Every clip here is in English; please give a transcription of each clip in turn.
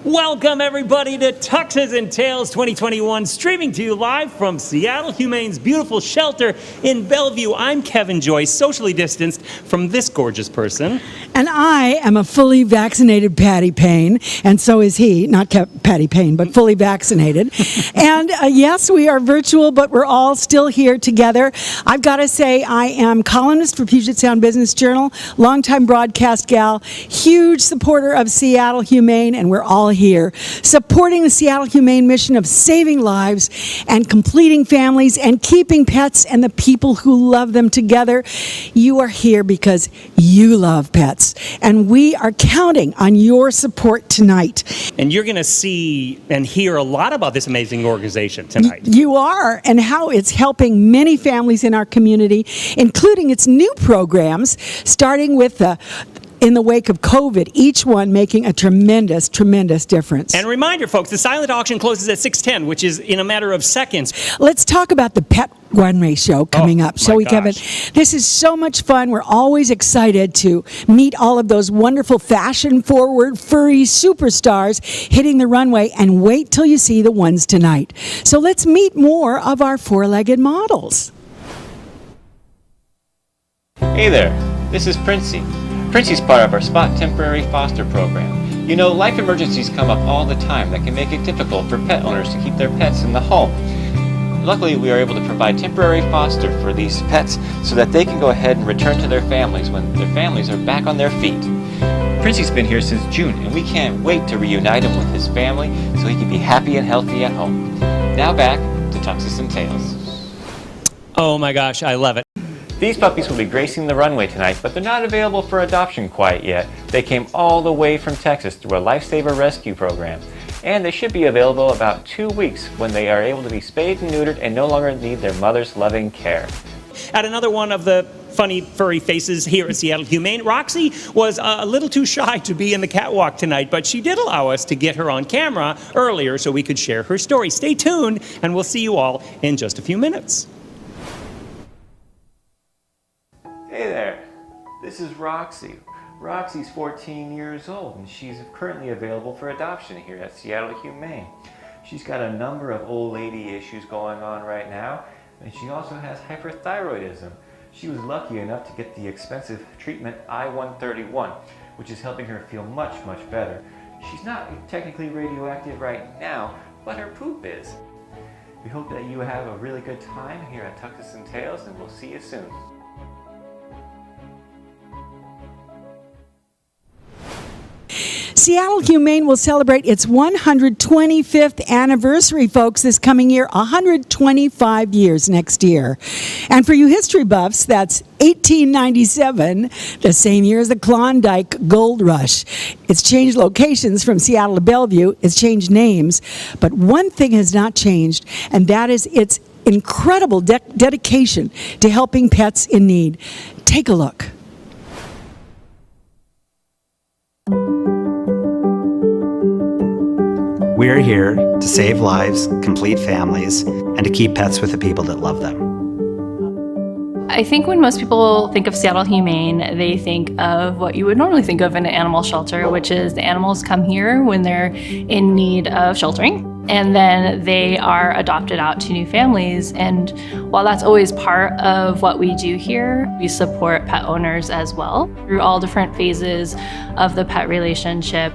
Welcome, everybody, to Tuxes Tails 2021, streaming to you live from Seattle Humane's beautiful shelter in Bellevue. I'm Kevin Joyce, socially distanced from this gorgeous person. And I am a fully vaccinated Patty Payne, and so is he, not Patty Payne, but fully vaccinated. And yes, we are virtual, but we're all still here together. I've got to say, I am columnist for Puget Sound Business Journal, longtime broadcast gal, huge supporter of Seattle Humane, and we're all here supporting the Seattle Humane mission of saving lives and completing families and keeping pets and the people who love them together. You are here because you love pets, and we are counting on your support tonight. And you're going to see and hear a lot about this amazing organization tonight. You are, and how it's helping many families in our community, including its new programs, starting with in the wake of COVID, each one making a tremendous, tremendous difference. And a reminder, folks, the silent auction closes at 6:10, which is in a matter of seconds. Let's talk about the Pet Runway show coming up, shall we, Kevin? This is so much fun. We're always excited to meet all of those wonderful fashion-forward, furry superstars hitting the runway, and wait till you see the ones tonight. So let's meet more of our four-legged models. Hey there, this is Princey. Princey's part of our Spot Temporary Foster Program. You know, life emergencies come up all the time that can make it difficult for pet owners to keep their pets in the home. Luckily, we are able to provide temporary foster for these pets so that they can go ahead and return to their families when their families are back on their feet. Princey's been here since June, and we can't wait to reunite him with his family so he can be happy and healthy at home. Now back to Tuxes Tails. Oh my gosh, I love it. These puppies will be gracing the runway tonight, but they're not available for adoption quite yet. They came all the way from Texas through a Lifesaver rescue program, and they should be available about 2 weeks when they are able to be spayed and neutered and no longer need their mother's loving care. At another one of the funny furry faces here at Seattle Humane, Roxy was a little too shy to be in the catwalk tonight, but she did allow us to get her on camera earlier so we could share her story. Stay tuned, and we'll see you all in just a few minutes. Hey there, this is Roxy. Roxy's 14 years old and she's currently available for adoption here at Seattle Humane. She's got a number of old lady issues going on right now, and she also has hyperthyroidism. She was lucky enough to get the expensive treatment I-131, which is helping her feel much, much better. She's not technically radioactive right now, but her poop is. We hope that you have a really good time here at Tuxes Tails, and we'll see you soon. Seattle Humane will celebrate its 125th anniversary, folks, this coming year, 125 years next year. And for you history buffs, that's 1897, the same year as the Klondike Gold Rush. It's changed locations from Seattle to Bellevue. It's changed names. But one thing has not changed, and that is its incredible dedication to helping pets in need. Take a look. We're here to save lives, complete families, and to keep pets with the people that love them. I think when most people think of Seattle Humane, they think of what you would normally think of in an animal shelter, which is the animals come here when they're in need of sheltering, and then they are adopted out to new families. And while that's always part of what we do here, we support pet owners as well through all different phases of the pet relationship.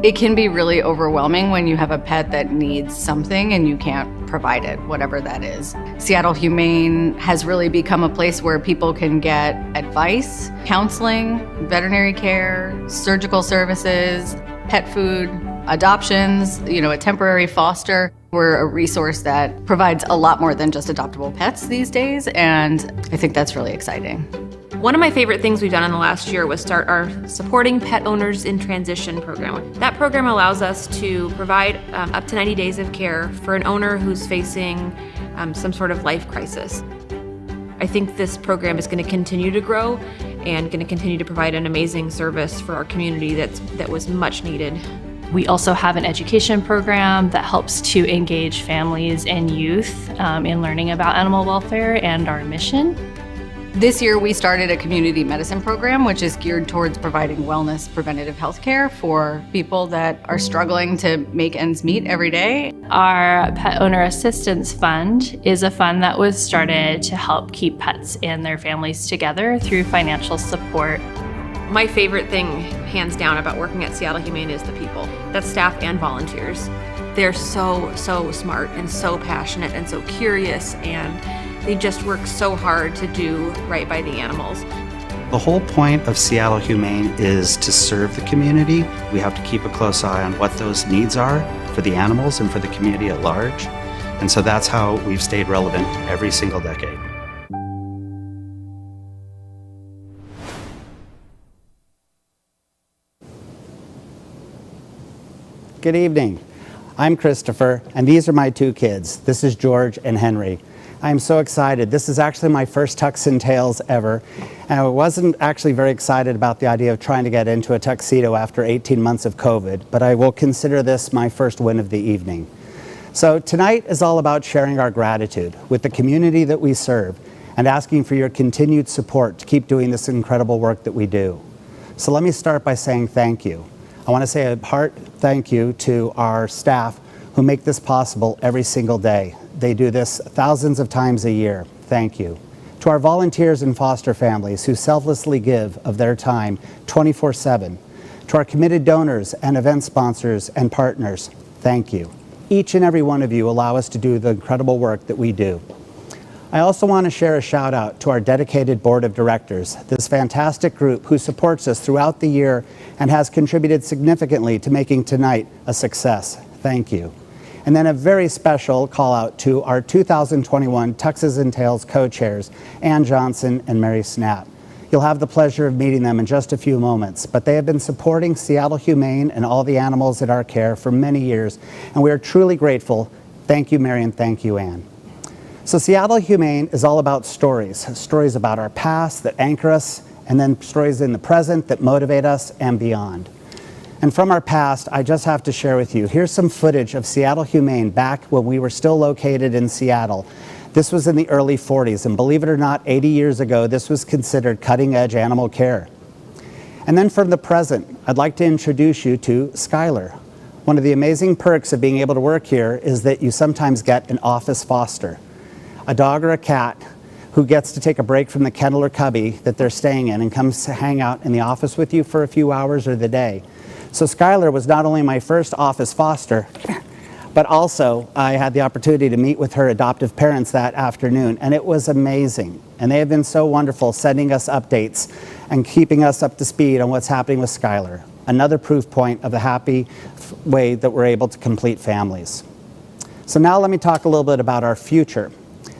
It can be really overwhelming when you have a pet that needs something and you can't provide it, whatever that is. Seattle Humane has really become a place where people can get advice, counseling, veterinary care, surgical services, pet food, adoptions, a temporary foster. We're a resource that provides a lot more than just adoptable pets these days, and I think that's really exciting. One of my favorite things we've done in the last year was start our Supporting Pet Owners in Transition program. That program allows us to provide up to 90 days of care for an owner who's facing some sort of life crisis. I think this program is going to continue to grow and going to continue to provide an amazing service for our community that was much needed. We also have an education program that helps to engage families and youth in learning about animal welfare and our mission. This year, we started a community medicine program, which is geared towards providing wellness preventative health care for people that are struggling to make ends meet every day. Our Pet Owner Assistance Fund is a fund that was started to help keep pets and their families together through financial support. My favorite thing, hands down, about working at Seattle Humane is the people. That's staff and volunteers. They're so smart and so passionate and so curious, and they just work so hard to do right by the animals. The whole point of Seattle Humane is to serve the community. We have to keep a close eye on what those needs are for the animals and for the community at large. And so that's how we've stayed relevant every single decade. Good evening. I'm Christopher, and these are my two kids. This is George and Henry. I'm so excited. This is actually my first Tuxes Tails ever, and I wasn't actually very excited about the idea of trying to get into a tuxedo after 18 months of COVID, but I will consider this my first win of the evening. So tonight is all about sharing our gratitude with the community that we serve and asking for your continued support to keep doing this incredible work that we do. So let me start by saying thank you. I want to say a heart thank you to our staff who make this possible every single day. They do this thousands of times a year. Thank you. To our volunteers and foster families who selflessly give of their time 24/7. To our committed donors and event sponsors and partners, thank you. Each and every one of you allow us to do the incredible work that we do. I also want to share a shout out to our dedicated board of directors, this fantastic group who supports us throughout the year and has contributed significantly to making tonight a success. Thank you. And then a very special call out to our 2021 Tuxes Tails co-chairs, Ann Johnson and Mary Snapp. You'll have the pleasure of meeting them in just a few moments, but they have been supporting Seattle Humane and all the animals at our care for many years, and we are truly grateful. Thank you, Mary, and thank you, Ann. So Seattle Humane is all about stories about our past that anchor us, and then stories in the present that motivate us and beyond. And from our past, I just have to share with you, here's some footage of Seattle Humane back when we were still located in Seattle. This was in the early 40s, and believe it or not, 80 years ago, this was considered cutting-edge animal care. And then from the present, I'd like to introduce you to Skylar. One of the amazing perks of being able to work here is that you sometimes get an office foster, a dog or a cat who gets to take a break from the kennel or cubby that they're staying in and comes to hang out in the office with you for a few hours or the day. So Skylar was not only my first office foster, but also I had the opportunity to meet with her adoptive parents that afternoon, and it was amazing. And they have been so wonderful sending us updates and keeping us up to speed on what's happening with Skylar. Another proof point of the happy way that we're able to complete families. So now let me talk a little bit about our future.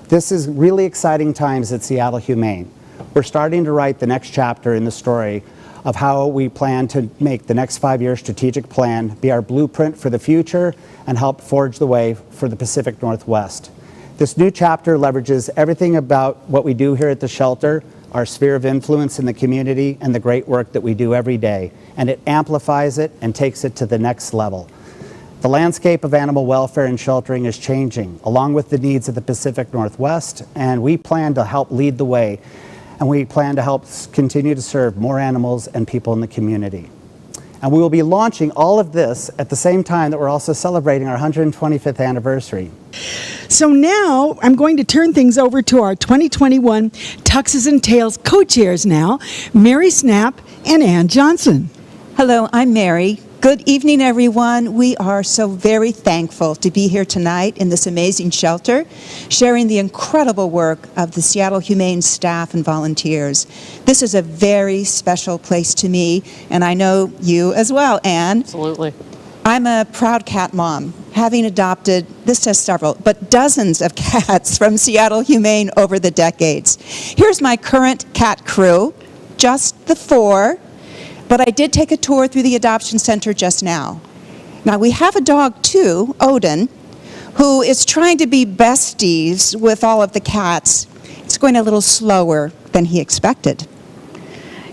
This is really exciting times at Seattle Humane. We're starting to write the next chapter in the story of how we plan to make the next 5-year strategic plan be our blueprint for the future and help forge the way for the Pacific Northwest. This new chapter leverages everything about what we do here at the shelter, our sphere of influence in the community, and the great work that we do every day, and it amplifies it and takes it to the next level. The landscape of animal welfare and sheltering is changing, along with the needs of the Pacific Northwest, and we plan to help lead the way, and we plan to help continue to serve more animals and people in the community. And we will be launching all of this at the same time that we're also celebrating our 125th anniversary. So now I'm going to turn things over to our 2021 Tuxes Tails co-chairs now, Mary Snapp and Ann Johnson. Hello, I'm Mary. Good evening, everyone. We are so very thankful to be here tonight in this amazing shelter, sharing the incredible work of the Seattle Humane staff and volunteers. This is a very special place to me, and I know you as well, Ann. Absolutely. I'm a proud cat mom, having adopted, this says several, but dozens of cats from Seattle Humane over the decades. Here's my current cat crew, just the 4. But I did take a tour through the adoption center just now. Now we have a dog too, Odin, who is trying to be besties with all of the cats. It's going a little slower than he expected.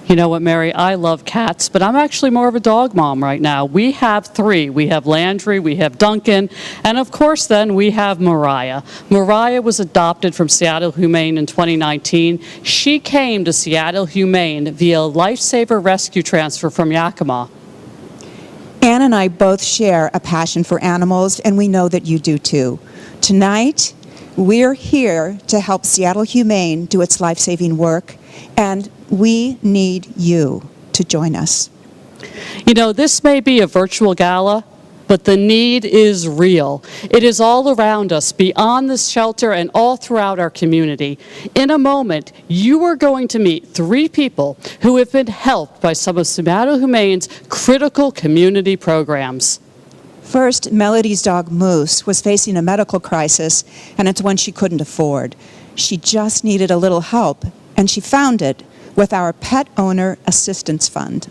You know what, Mary? I love cats, but I'm actually more of a dog mom right now. We have 3. We have Landry, we have Duncan, and of course then we have Mariah. Mariah was adopted from Seattle Humane in 2019. She came to Seattle Humane via Lifesaver Rescue Transfer from Yakima. Ann and I both share a passion for animals, and we know that you do too. Tonight, we're here to help Seattle Humane do its life-saving work, and we need you to join us. You know, this may be a virtual gala, but the need is real. It is all around us, beyond this shelter and all throughout our community. In a moment, you are going to meet 3 people who have been helped by some of Seattle Humane's critical community programs. First, Melody's dog Moose was facing a medical crisis, and it's one she couldn't afford. She just needed a little help, and she found it with our Pet Owner Assistance Fund.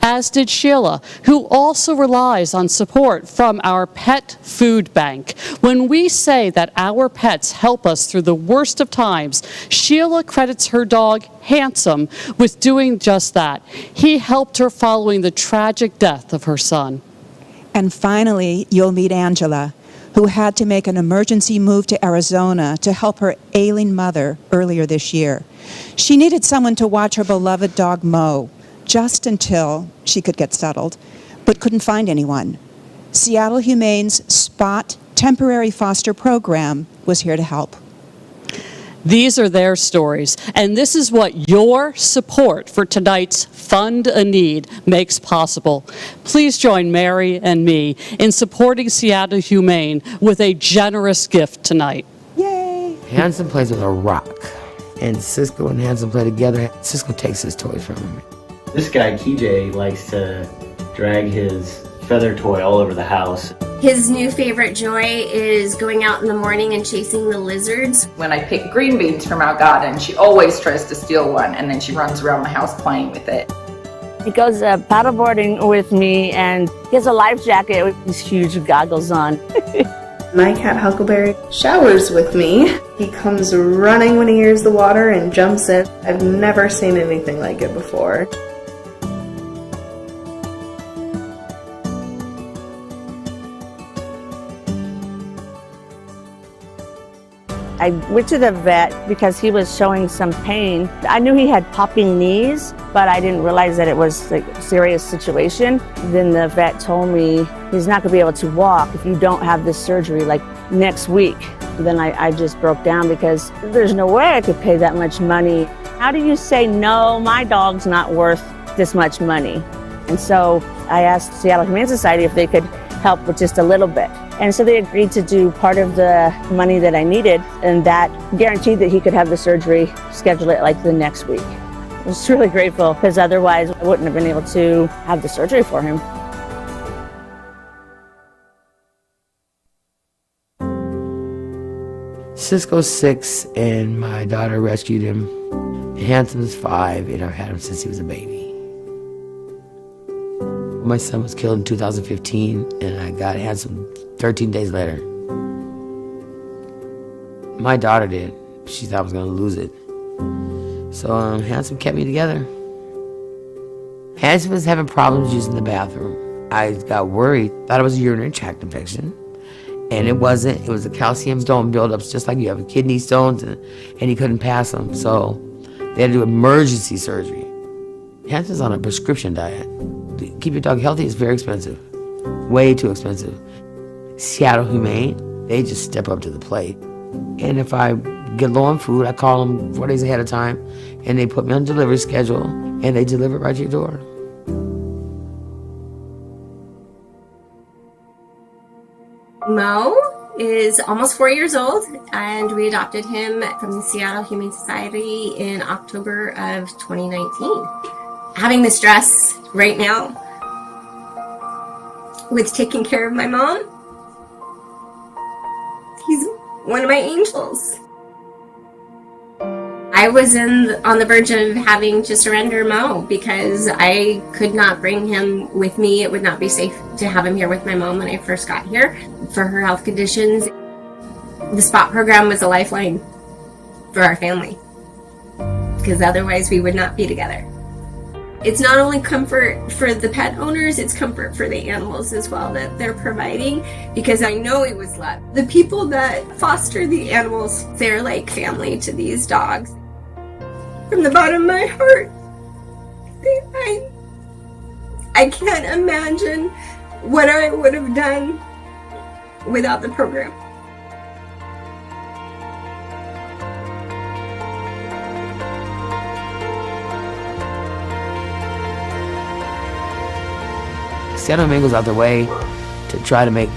As did Sheila, who also relies on support from our pet food bank. When we say that our pets help us through the worst of times, Sheila credits her dog, Handsome, with doing just that. He helped her following the tragic death of her son. And finally, you'll meet Angela, who had to make an emergency move to Arizona to help her ailing mother earlier this year. She needed someone to watch her beloved dog Mo, just until she could get settled, but couldn't find anyone. Seattle Humane's Spot Temporary Foster Program was here to help. These are their stories, and this is what your support for tonight's Fund a Need makes possible. Please join Mary and me in supporting Seattle Humane with a generous gift tonight. Yay! Handsome plays with a rock, and Cisco and Handsome play together. Cisco takes his toys from him. This guy, KJ, likes to drag his feather toy all over the house. His new favorite joy is going out in the morning and chasing the lizards. When I pick green beans from our garden, she always tries to steal one, and then she runs around the house playing with it. He goes paddleboarding with me, and he has a life jacket with these huge goggles on. My cat Huckleberry showers with me. He comes running when he hears the water and jumps in. I've never seen anything like it before. I went to the vet because he was showing some pain. I knew he had popping knees, but I didn't realize that it was like a serious situation. Then the vet told me he's not gonna be able to walk if you don't have this surgery like next week. Then I just broke down because there's no way I could pay that much money. How do you say, no, my dog's not worth this much money? And so I asked Seattle Humane Society if they could help with just a little bit. And so they agreed to do part of the money that I needed, and that guaranteed that he could have the surgery, schedule it like the next week. I was really grateful because otherwise I wouldn't have been able to have the surgery for him. Cisco's 6 and my daughter rescued him. Hansom's 5 and I've had him since he was a baby. My son was killed in 2015 and I got Handsome 13 days later. My daughter did. She thought I was gonna lose it. So Handsome kept me together. Handsome was having problems using the bathroom. I got worried, thought it was a urinary tract infection. And it wasn't. It was a calcium stone buildups, just like you have kidney stones, and he couldn't pass them. So they had to do emergency surgery. Hansom's on a prescription diet. To keep your dog healthy is very expensive, way too expensive. Seattle Humane, they just step up to the plate. And if I get low on food, I call them 4 days ahead of time, and they put me on a delivery schedule, and they deliver it right to your door. Mo is almost 4 years old, and we adopted him from the Seattle Humane Society in October of 2019. Having the stress right now with taking care of my mom, he's one of my angels. I was on the verge of having to surrender Mo because I could not bring him with me. It would not be safe to have him here with my mom when I first got here for her health conditions. The SPOT program was a lifeline for our family because otherwise we would not be together. It's not only comfort for the pet owners, it's comfort for the animals as well that they're providing, because I know it was love. The people that foster the animals, they're like family to these dogs. From the bottom of my heart, I can't imagine what I would have done without the program. Seattle Humane goes out their way to try to make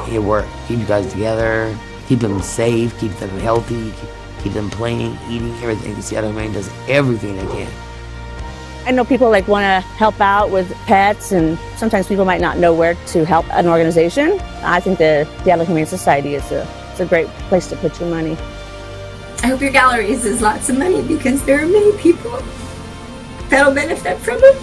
it work. Keep you guys together, keep them safe, keep them healthy, keep them playing, eating, everything. Seattle Humane does everything they can. I know people want to help out with pets, and sometimes people might not know where to help an organization. I think the Seattle Humane Society is a great place to put your money. I hope your gallery raises lots of money, because there are many people that'll benefit from it.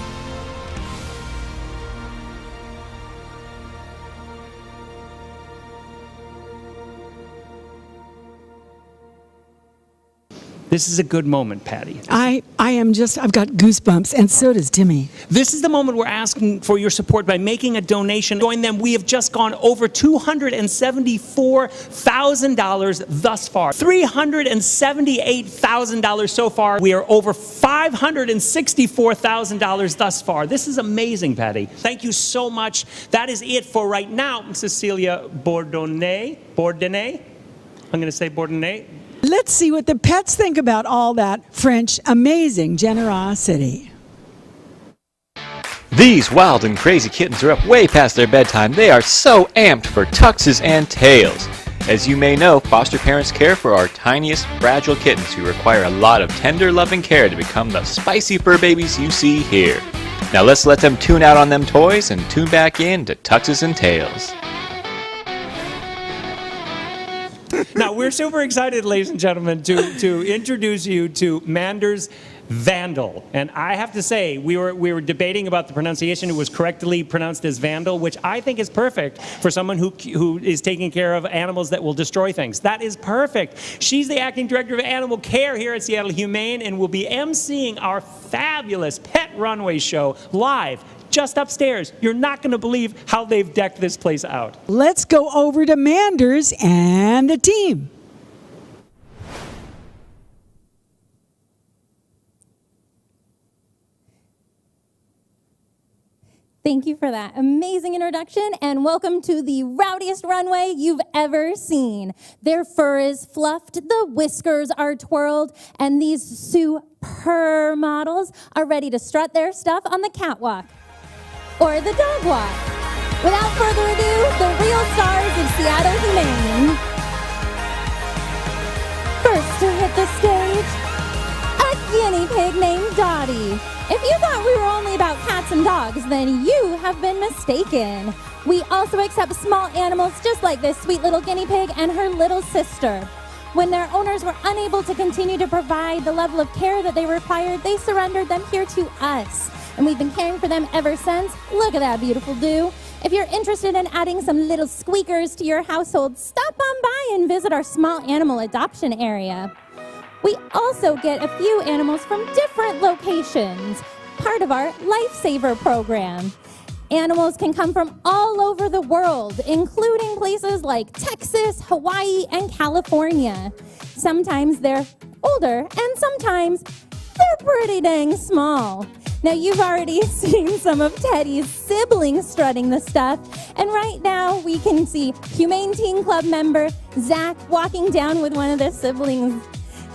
This is a good moment, Patty. I've got goosebumps, and so does Timmy. This is the moment we're asking for your support by making a donation. Join them. We have just gone over $274,000 thus far. $378,000 so far. We are over $564,000 thus far. This is amazing, Patty. Thank you so much. That is it for right now. Cecilia Bourdonnais. I'm going to say Bourdonnais. Let's see what the pets think about all that French amazing generosity. These wild and crazy kittens are up way past their bedtime. They are so amped for Tuxes and Tails. As you may know, foster parents care for our tiniest, fragile kittens who require a lot of tender, loving care to become the spicy fur babies you see here. Now let's let them tune out on them toys and tune back in to Tuxes and Tails. Now, we're super excited, ladies and gentlemen, to introduce you to Manders Vandal. And I have to say, we were debating about the pronunciation. It was correctly pronounced as Vandal, which I think is perfect for someone who is taking care of animals that will destroy things. That is perfect. She's the acting director of animal care here at Seattle Humane and will be emceeing our fabulous pet runway show live just upstairs. You're not going to believe how they've decked this place out. Let's go over to Manders and the team. Thank you for that amazing introduction, and welcome to the rowdiest runway you've ever seen. Their fur is fluffed, the whiskers are twirled, and these superb models are ready to strut their stuff on the catwalk or the dog walk. Without further ado, the real stars of Seattle Humane. First to hit the stage, a guinea pig named Dottie. If you thought we were only about cats and dogs, then you have been mistaken. We also accept small animals just like this sweet little guinea pig and her little sister. When their owners were unable to continue to provide the level of care that they required, they surrendered them here to us. And we've been caring for them ever since. Look at that beautiful do. If you're interested in adding some little squeakers to your household, stop on by and visit our small animal adoption area. We also get a few animals from different locations, part of our Lifesaver program. Animals can come from all over the world, including places like Texas, Hawaii, and California. Sometimes they're older, and sometimes they're pretty dang small. Now, you've already seen some of Teddy's siblings strutting the stuff, and right now we can see Humane Teen Club member Zach walking down with one of their siblings.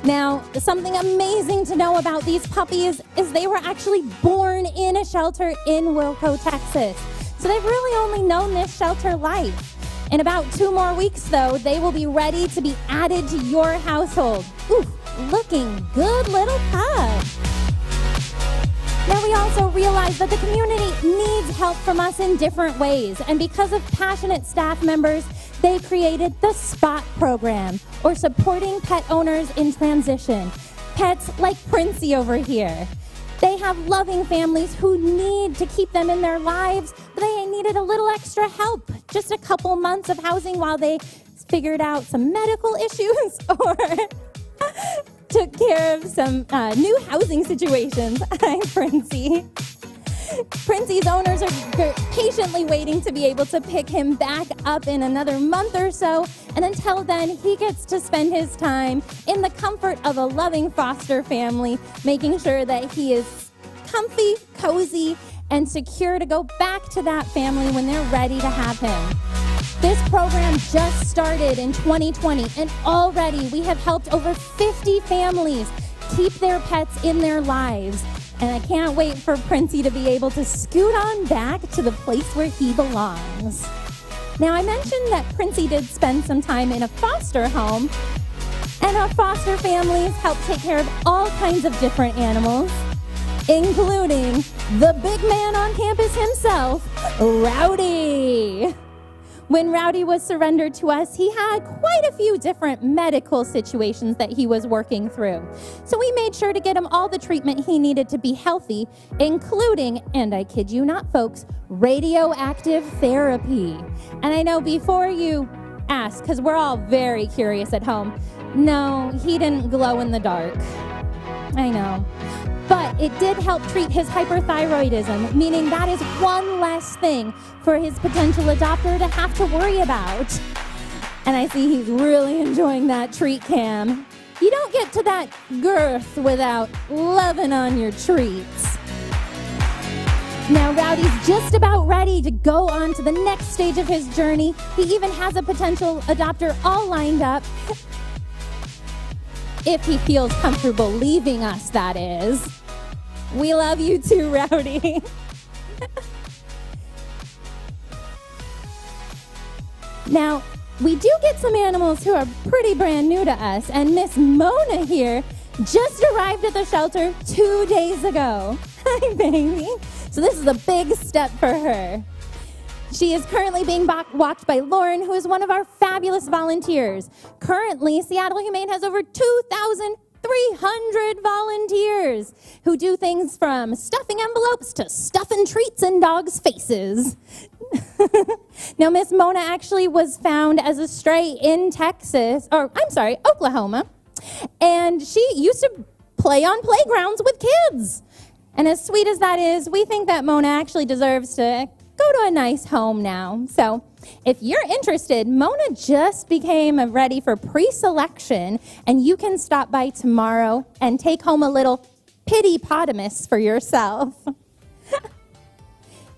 Now, something amazing to know about these puppies is they were actually born in a shelter in Wilco, Texas. So they've really only known this shelter life. In about 2 more weeks, though, they will be ready to be added to your household. Ooh, looking good little pup. Now, we also realize that the community needs help from us in different ways. And because of passionate staff members, they created the SPOT program, or Supporting Pet Owners in Transition. Pets like Princey over here. They have loving families who need to keep them in their lives, but they needed a little extra help. Just a couple months of housing while they figured out some medical issues or took care of some new housing situations. Hi, Princey. Princey's owners are patiently waiting to be able to pick him back up in another month or so, and until then, he gets to spend his time in the comfort of a loving foster family, making sure that he is comfy, cozy, and secure to go back to that family when they're ready to have him. This program just started in 2020, and already we have helped over 50 families keep their pets in their lives. And I can't wait for Princey to be able to scoot on back to the place where he belongs. Now, I mentioned that Princey did spend some time in a foster home, and our foster families help take care of all kinds of different animals, including the big man on campus himself, Rowdy. When Rowdy was surrendered to us, he had quite a few different medical situations that he was working through. So we made sure to get him all the treatment he needed to be healthy, including, and I kid you not, folks, radioactive therapy. And I know before you ask, because we're all very curious at home, no, he didn't glow in the dark. I know. But it did help treat his hyperthyroidism, meaning that is one less thing for his potential adopter to have to worry about. And I see he's really enjoying that treat cam. You don't get to that girth without loving on your treats. Now Rowdy's just about ready to go on to the next stage of his journey. He even has a potential adopter all lined up. If he feels comfortable leaving us, that is. We love you too, Rowdy. Now, we do get some animals who are pretty brand new to us, and Miss Mona here just arrived at the shelter 2 days ago. Hi, baby. So this is a big step for her. She is currently being walked by Lauren, who is one of our fabulous volunteers. Currently, Seattle Humane has over 2,300 volunteers who do things from stuffing envelopes to stuffing treats in dogs' faces. Now, Miss Mona actually was found as a stray in Oklahoma, and she used to play on playgrounds with kids. And as sweet as that is, we think that Mona actually deserves to go to a nice home now. So if you're interested, Mona just became ready for pre-selection, and you can stop by tomorrow and take home a little pity-potamus for yourself.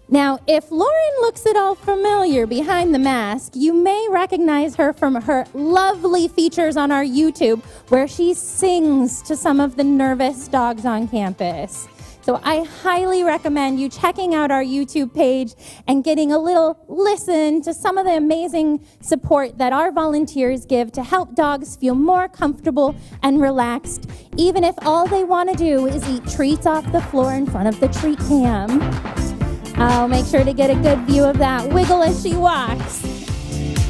Now, if Lauren looks at all familiar behind the mask, you may recognize her from her lovely features on our YouTube, where she sings to some of the nervous dogs on campus. So I highly recommend you checking out our YouTube page and getting a little listen to some of the amazing support that our volunteers give to help dogs feel more comfortable and relaxed, even if all they want to do is eat treats off the floor in front of the treat cam. I'll make sure to get a good view of that wiggle as she walks.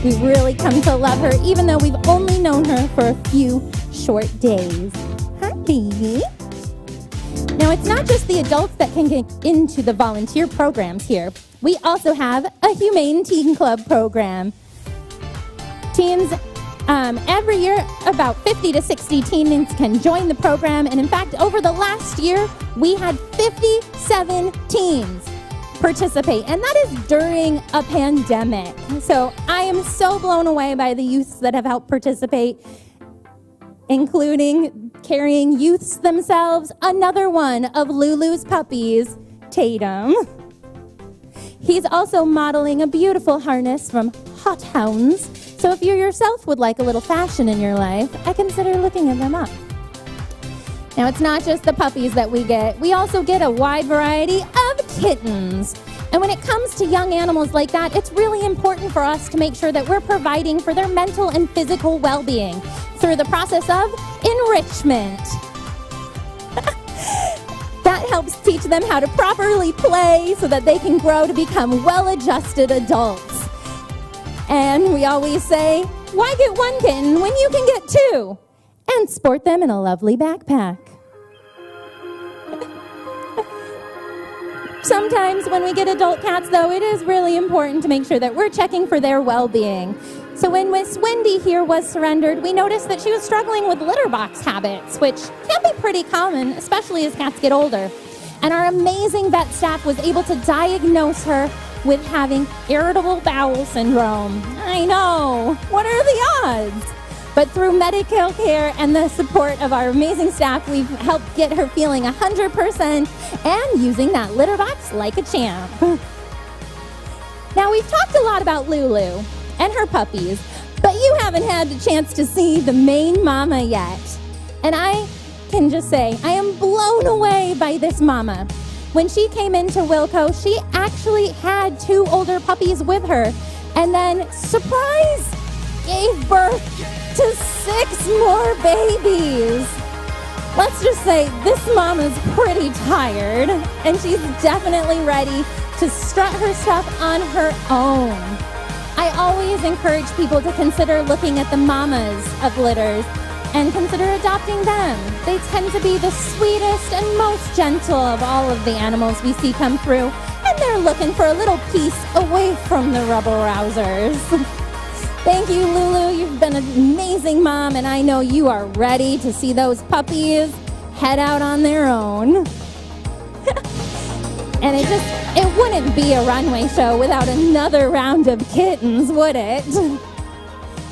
We've really come to love her, even though we've only known her for a few short days. Hi, baby. Now, it's not just the adults that can get into the volunteer programs here. We also have a Humane Teen Club program. Teens, every year, about 50 to 60 teens can join the program. And in fact, over the last year, we had 57 teens participate. And that is during a pandemic. So I am so blown away by the youths that have helped participate, including carrying youths themselves. Another one of Lulu's puppies, Tatum. He's also modeling a beautiful harness from Hot Hounds. So if you yourself would like a little fashion in your life, I consider looking at them up. Now, it's not just the puppies that we get. We also get a wide variety of kittens. And when it comes to young animals like that, it's really important for us to make sure that we're providing for their mental and physical well-being through the process of enrichment. That helps teach them how to properly play so that they can grow to become well-adjusted adults. And we always say, why get one kitten when you can get two? And sport them in a lovely backpack. Sometimes when we get adult cats, though, it is really important to make sure that we're checking for their well-being. So when Miss Wendy here was surrendered, we noticed that she was struggling with litter box habits, which can be pretty common, especially as cats get older. and our amazing vet staff was able to diagnose her with having irritable bowel syndrome. I know, what are the odds? But through medical care and the support of our amazing staff, we've helped get her feeling 100% and using that litter box like a champ. Now, we've talked a lot about Lulu and her puppies, but you haven't had the chance to see the main mama yet. And I can just say, I am blown away by this mama. When she came into Wilco, she actually had 2 older puppies with her, and then, surprise, gave birth to 6 more babies. Let's just say this mama's pretty tired, and she's definitely ready to strut her stuff on her own. I always encourage people to consider looking at the mamas of litters and consider adopting them. They tend to be the sweetest and most gentle of all of the animals we see come through, and they're looking for a little piece away from the rebel-rousers. Thank you, Lulu. You've been an amazing mom, and I know you are ready to see those puppies head out on their own. And it wouldn't be a runway show without another round of kittens, would it?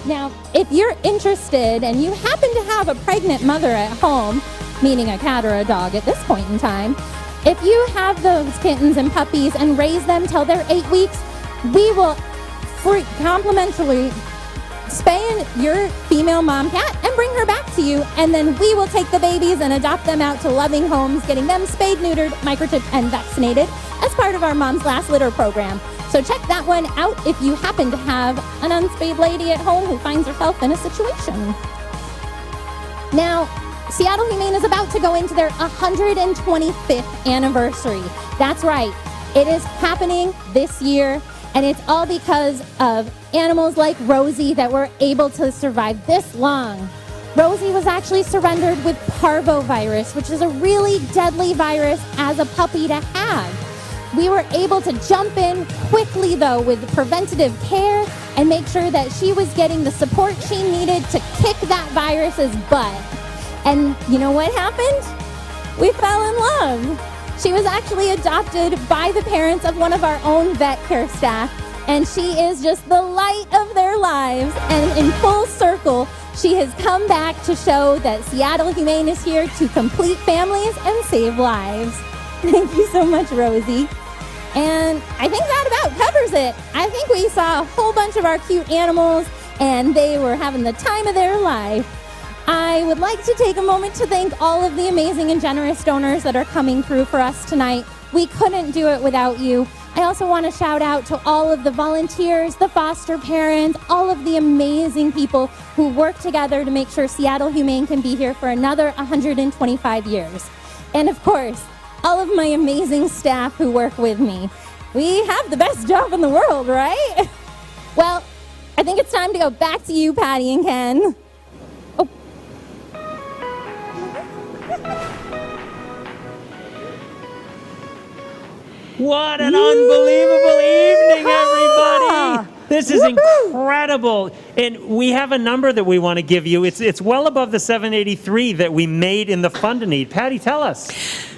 Now, if you're interested and you happen to have a pregnant mother at home, meaning a cat or a dog at this point in time, if you have those kittens and puppies and raise them till they're 8 weeks, we will complimentary spay your female mom cat and bring her back to you, and then we will take the babies and adopt them out to loving homes, getting them spayed, neutered, microchipped, and vaccinated as part of our Mom's Last Litter program. So check that one out if you happen to have an unspayed lady at home who finds herself in a situation. Now, Seattle Humane is about to go into their 125th anniversary. That's right, it is happening this year, and it's all because of animals like Rosie that were able to survive this long. Rosie was actually surrendered with parvovirus, which is a really deadly virus as a puppy to have. We were able to jump in quickly, though, with preventative care and make sure that she was getting the support she needed to kick that virus's butt. And you know what happened? We fell in love. She was actually adopted by the parents of one of our own vet care staff, and she is just the light of their lives. And in full circle, she has come back to show that Seattle Humane is here to complete families and save lives. Thank you so much, Rosie. And I think that about covers it. I think we saw a whole bunch of our cute animals, and they were having the time of their life. I would like to take a moment to thank all of the amazing and generous donors that are coming through for us tonight. We couldn't do it without you. I also want to shout out to all of the volunteers, the foster parents, all of the amazing people who work together to make sure Seattle Humane can be here for another 125 years. And of course, all of my amazing staff who work with me. We have the best job in the world, right? Well, I think it's time to go back to you, Patty and Ken. Oh. What an unbelievable evening, everybody! This is incredible. And we have a number that we want to give you. It's well above the 783 that we made in the Fund a Need. Patty, tell us.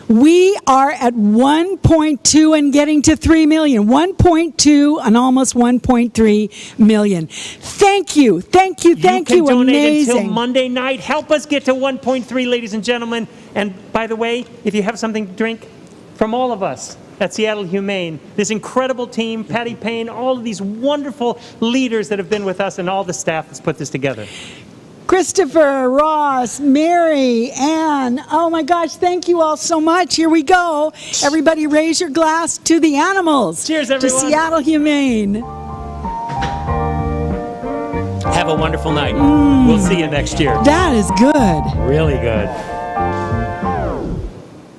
We are at 1.2 and getting to 3 million. 1.2 and almost 1.3 million. Thank you. Thank you. Thank you. You can donate Amazing. until Monday night. Help us get to 1.3, ladies and gentlemen. And by the way, if you have something to drink, from all of us at Seattle Humane, this incredible team, Patty Payne, all of these wonderful leaders that have been with us, and all the staff that's put this together. Christopher, Ross, Mary, Ann, oh my gosh, thank you all so much. Here we go. Everybody raise your glass to the animals. Cheers, everyone. To Seattle Humane. Have a wonderful night. We'll see you next year. That is good. Really good.